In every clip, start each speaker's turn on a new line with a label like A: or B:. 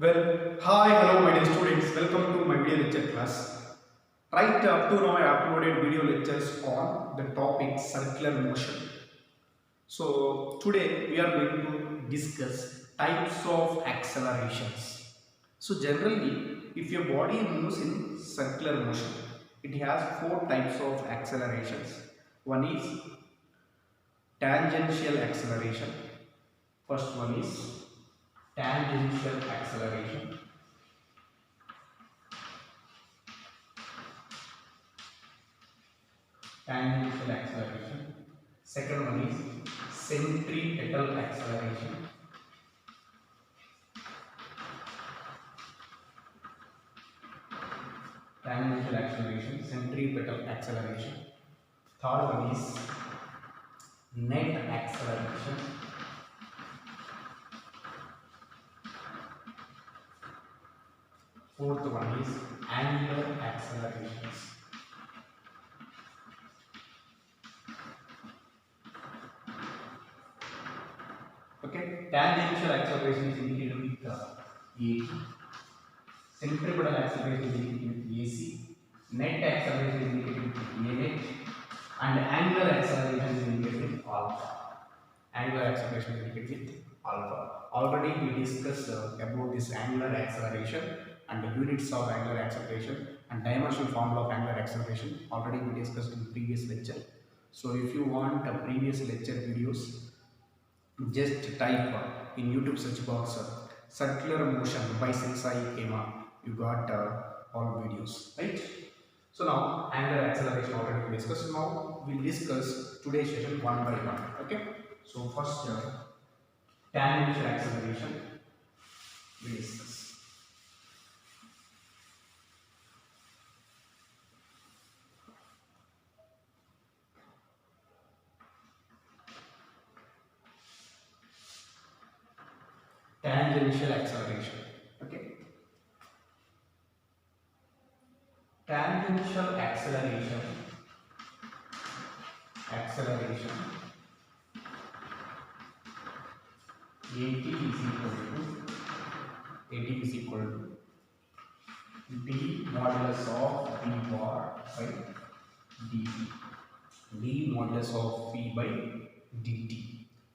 A: Well, hi, hello, my dear students. Welcome to my video lecture class. Right up to now, I uploaded video lectures on the topic circular motion. So today we are going to discuss types of accelerations. So generally, if your body moves in circular motion, it has four types of accelerations. One is tangential acceleration. First one is tangential acceleration. Tangential acceleration. Second one is centripetal acceleration. Tangential acceleration, centripetal acceleration. Third one is net acceleration. Fourth one is angular accelerations. Okay, tangential acceleration is indicated with AT, centripetal acceleration is indicated with AC, net acceleration is indicated with AH, and angular acceleration is indicated with alpha. Angular acceleration is indicated with alpha. Already we discussed about this angular acceleration and the units of angular acceleration and dimensional formula of angular acceleration. Already we discussed in previous lecture. So if you want previous lecture videos, just type in YouTube search box circular motion by Sensai Kema. You got all videos, right? So now angular acceleration already we discussed. Now we'll discuss today's session one by one. Okay. So first tangential acceleration we discuss. Tangential acceleration. Okay. Tangential acceleration. AT is equal to d modulus of v bar by dt. D modulus of v by dt.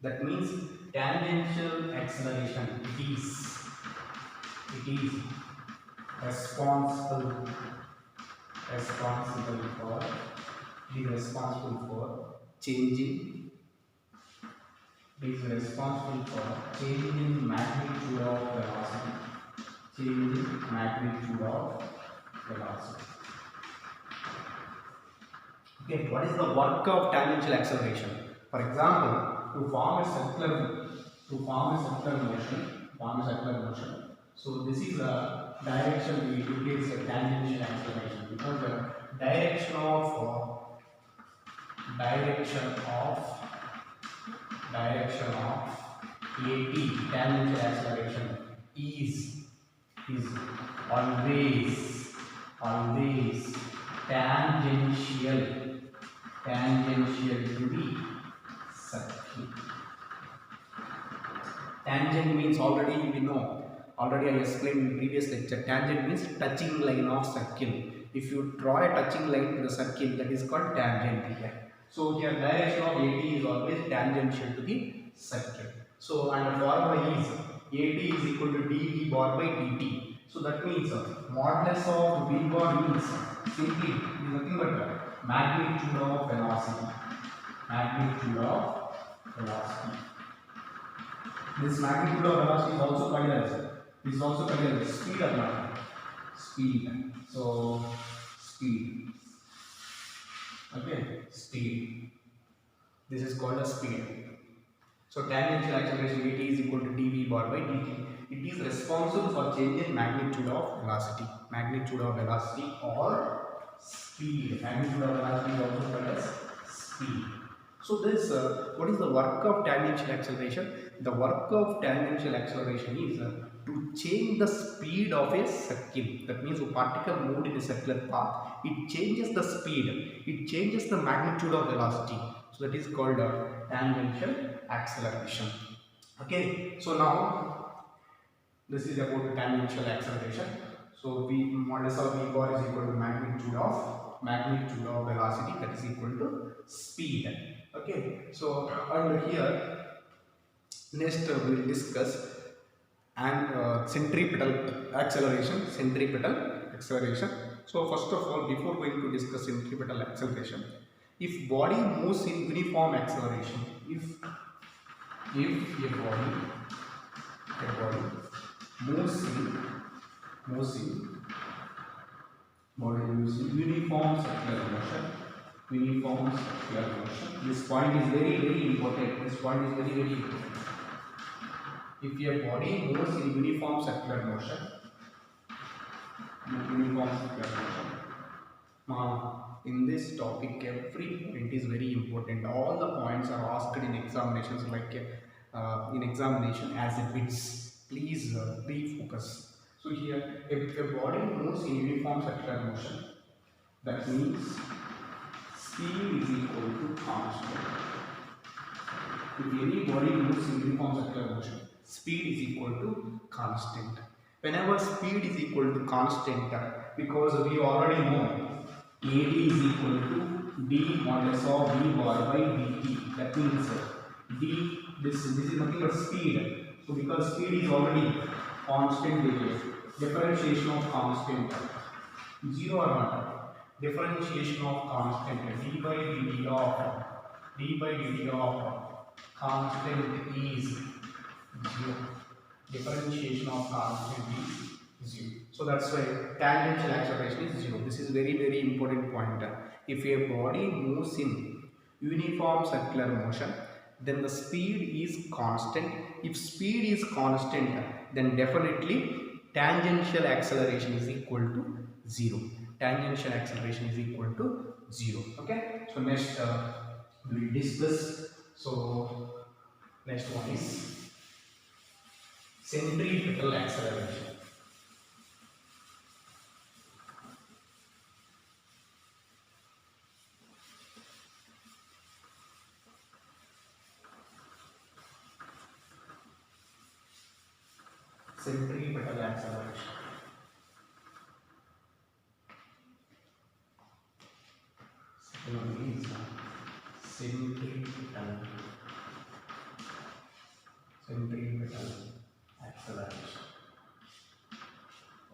A: That means tangential acceleration it is responsible for changing magnitude of velocity. Okay, what is the work of tangential acceleration? For example, to form a circular motion. So this is the direction we utilize a tangential acceleration because the direction of AT tangential acceleration is always tangential to the circle. Tangent means already we know. Already I explained in previous lecture. Tangent means touching line of circle. If you draw a touching line to the circle, that is called tangent here. So here direction of AT is always tangential to the circle. So and the formula is AT is equal to dv bar by dt. So that means modulus of v bar means simply is nothing but magnitude of velocity. This magnitude of velocity is also called as speed of matter. So speed. Okay, speed. This is called as speed. So tangential acceleration AT is equal to dv bar by dt. It is responsible for changing magnitude of velocity or speed. Magnitude of velocity is also called as speed. So this what is the work of tangential acceleration? The work of tangential acceleration is to change the speed of a circle. That means a particle moved in a circular path. It changes the speed. It changes the magnitude of velocity. So that is called tangential acceleration. Okay. So now This is about the tangential acceleration. So v modulus of v bar is equal to magnitude of velocity, that is equal to speed. Okay. So and here next we will discuss and centripetal acceleration. So first of all, before going to discuss centripetal acceleration, if body moves in uniform acceleration, if a body moves in body moves in uniform circular motion. This point is very important. If your body moves in uniform circular motion, now in this topic every point is very important. All the points are asked in examinations, like in examination as a bits. Please be focused. So here, if your body moves in uniform circular motion, that means speed is equal to constant. If any body moves in uniform circular motion, speed is equal to constant. Whenever speed is equal to constant, because we already know AD is equal to d modulus of v bar by dt. That means this is nothing but speed. So because speed is already constant, differentiation of constant 0 or not. Differentiation of constant d by dt of constant is 0. Differentiation of constant is 0. So that's why tangential acceleration is 0. This is very important point. If a body moves in uniform circular motion, then the speed is constant. If speed is constant, then definitely tangential acceleration is equal to 0. Tangential acceleration is equal to 0. Okay. So next we will discuss. So next one is centripetal acceleration. Centripetal acceleration. Second one is centripetal acceleration.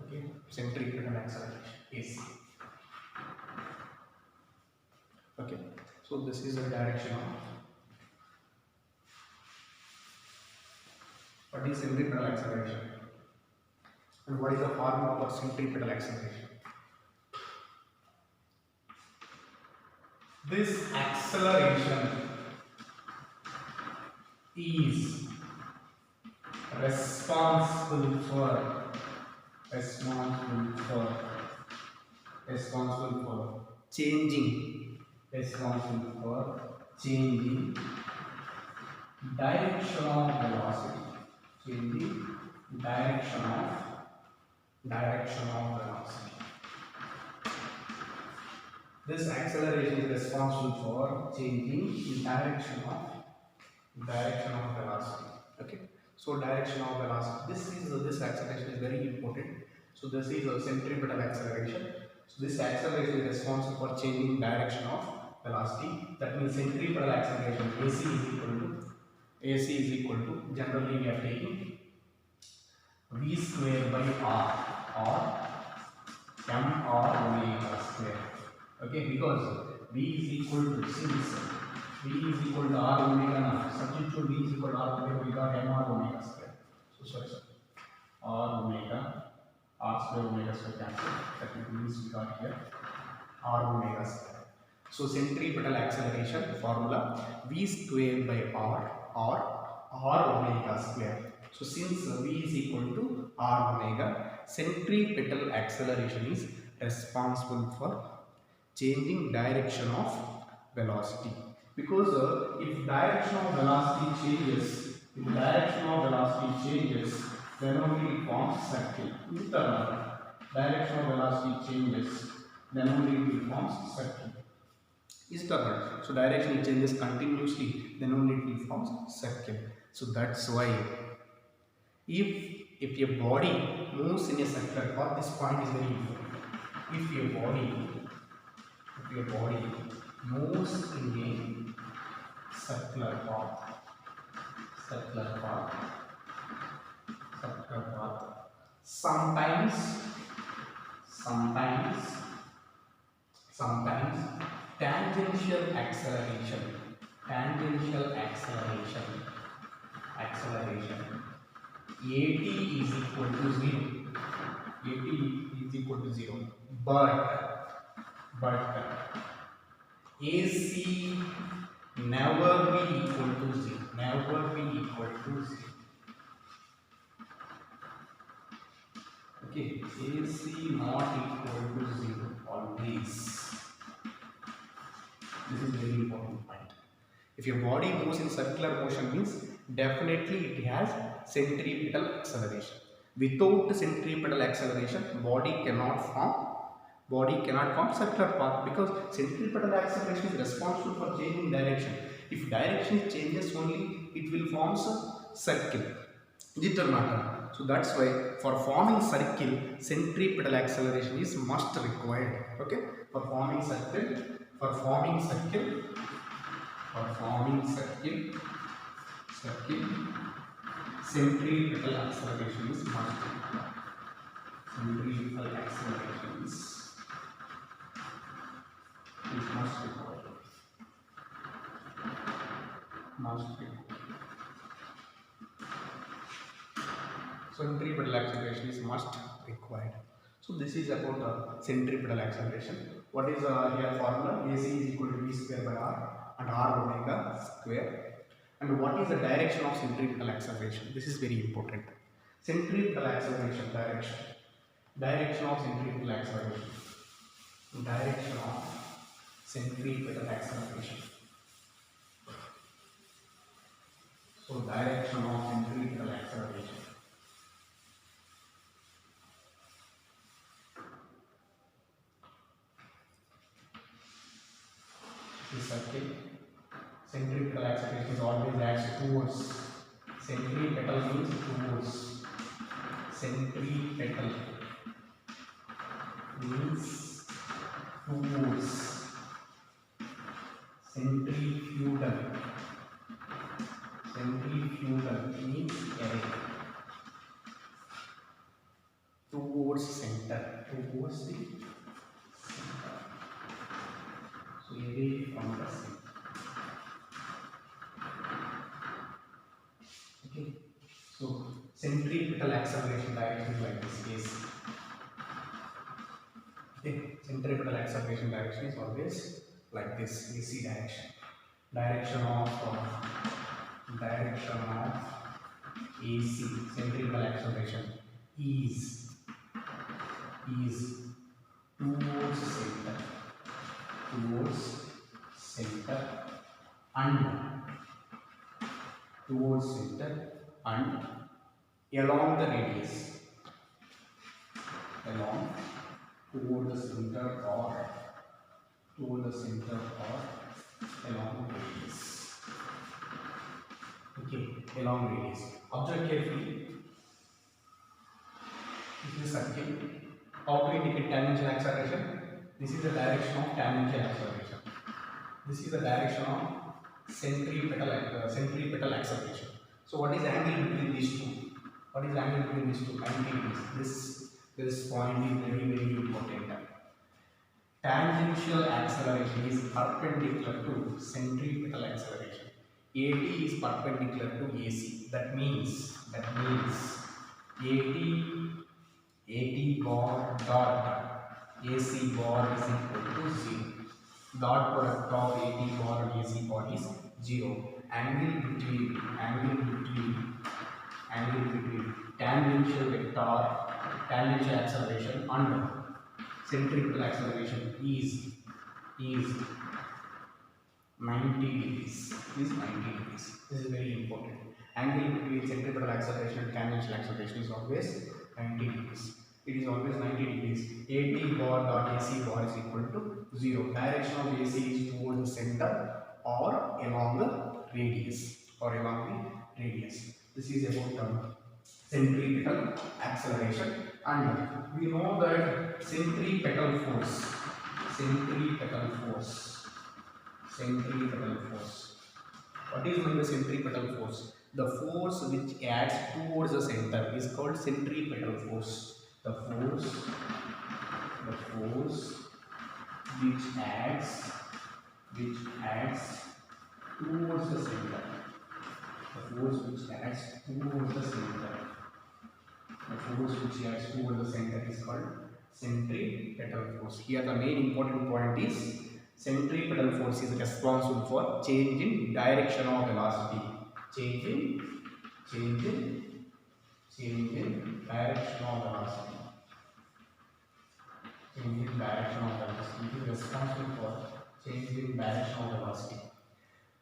A: Okay, centripetal acceleration AC. Okay, so this is the direction of what is centripetal acceleration and what is the formula for centripetal acceleration. This acceleration is responsible for changing direction of velocity. This acceleration is responsible for changing direction of velocity. Okay. So direction of velocity. This acceleration is very important. So this is a centripetal acceleration. So this acceleration is responsible for changing direction of velocity. That means centripetal acceleration AC is equal to generally we are taking v square by r or m r omega square. Okay, because v is equal to r omega, substitute v is equal to r omega, we got m r omega square. So r square omega square cancel. That means we got here r omega square. So centripetal acceleration formula v square by r or r omega square. So since v is equal to r omega, centripetal acceleration is responsible for changing direction of velocity. Because if direction of velocity changes, then only it forms circle. Direction of velocity changes, then only it forms circle. Is it correct? So direction changes continuously, then only it forms circle. So that's why if if your body moves in a circular path, this point is very important. If your body moves in a circular path, sometimes tangential acceleration at is equal to 0. But AC never be equal to 0. Okay, AC not equal to 0 always. This is very important point. If your body moves in circular motion, means definitely it has centripetal acceleration. Without centripetal acceleration, body cannot form circular path, because centripetal acceleration is responsible for changing direction. If direction changes only, it will form a circle. It or not? So that's why for forming circle, centripetal acceleration is must required. Okay, for forming circle, centripetal acceleration is must required. Centripetal acceleration is must required. Centripetal acceleration is must required. So this is about centripetal acceleration. What is here formula? AC is equal to V square by R and R omega square. And what is the direction of centripetal acceleration? This is very important. Centripetal acceleration direction of centripetal acceleration. So direction of centripetal acceleration. This circle, centripetal acceleration is always acts towards. Centripetal means towards. Centripetal means towards. Centrifugal means away. Towards center. So away from the center. Okay. So centripetal acceleration direction is like this case. Okay. Centripetal acceleration direction is always like this, AC direction. Direction of AC centripetal acceleration is towards center and along the radius, toward the center or along the radius. Okay, along radius. Observe carefully. This is a circle. How to indicate tangential acceleration? This is the direction of tangential acceleration. This is the direction of centripetal acceleration. So what is angle between these two? 90 degrees. This point is very important. Tangential acceleration is perpendicular to centripetal acceleration. AT is perpendicular to AC. That means AT bar dot AC bar is equal to 0. Dot product of AT bar and AC bar is 0. Angle between tangential tangential acceleration and centripetal acceleration is 90 degrees. This is very important. Angle between centripetal acceleration and tangential acceleration is always 90 degrees. It is always 90 degrees. AT bar dot AC bar is equal to 0. Direction of AC is towards the center or along the radius. This is about centripetal acceleration, and we know that centripetal force, centripetal force, centripetal force. What is meant by centripetal force? The force which acts towards the center is called centripetal force. The force which acts towards the center. The force which acts towards the center. The force which acts towards the center is called centripetal force. Here the main important point is centripetal force is responsible for change in direction of velocity. Change in direction of velocity. Change in direction of velocity. It is responsible for change in direction of velocity.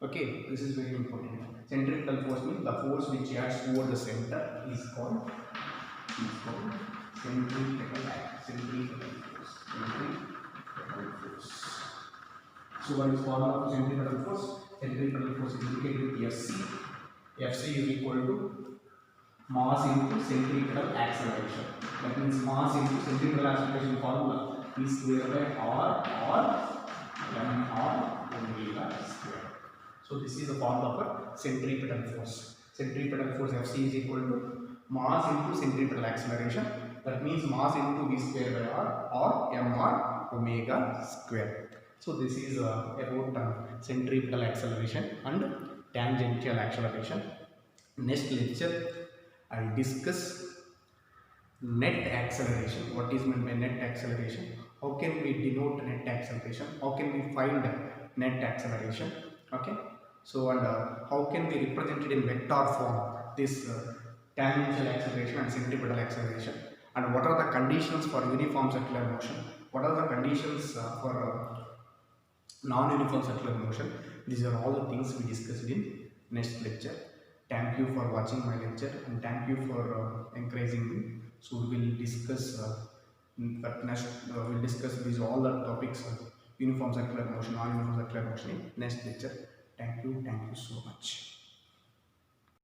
A: Okay, this is very important. Centripetal force means the force which acts toward the center is called centripetal force. Centripetal force. So what is formula for centripetal force? Centripetal force is indicated with Fc. Fc is equal to mass into centripetal acceleration. That means mass into centripetal acceleration formula is square by r or m/r omega square. So this is the formula for centripetal force. Centripetal force Fc is equal to mass into centripetal acceleration. That means mass into v square by r or m/r omega square. So this is about centripetal acceleration and tangential acceleration. Next lecture I will discuss net acceleration. What is meant by net acceleration? How can we denote net acceleration? How can we find net acceleration? Okay. So and how can we represent it in vector form? This tangential acceleration and centripetal acceleration. And what are the conditions for uniform circular motion? What are the conditions for non-uniform circular motion? These are all the things we discussed in next lecture. Thank you for watching my lecture and thank you for encouraging me. So we will discuss we'll discuss these all the topics uniform circular motion, non-uniform circular motion in next lecture. Thank you so much.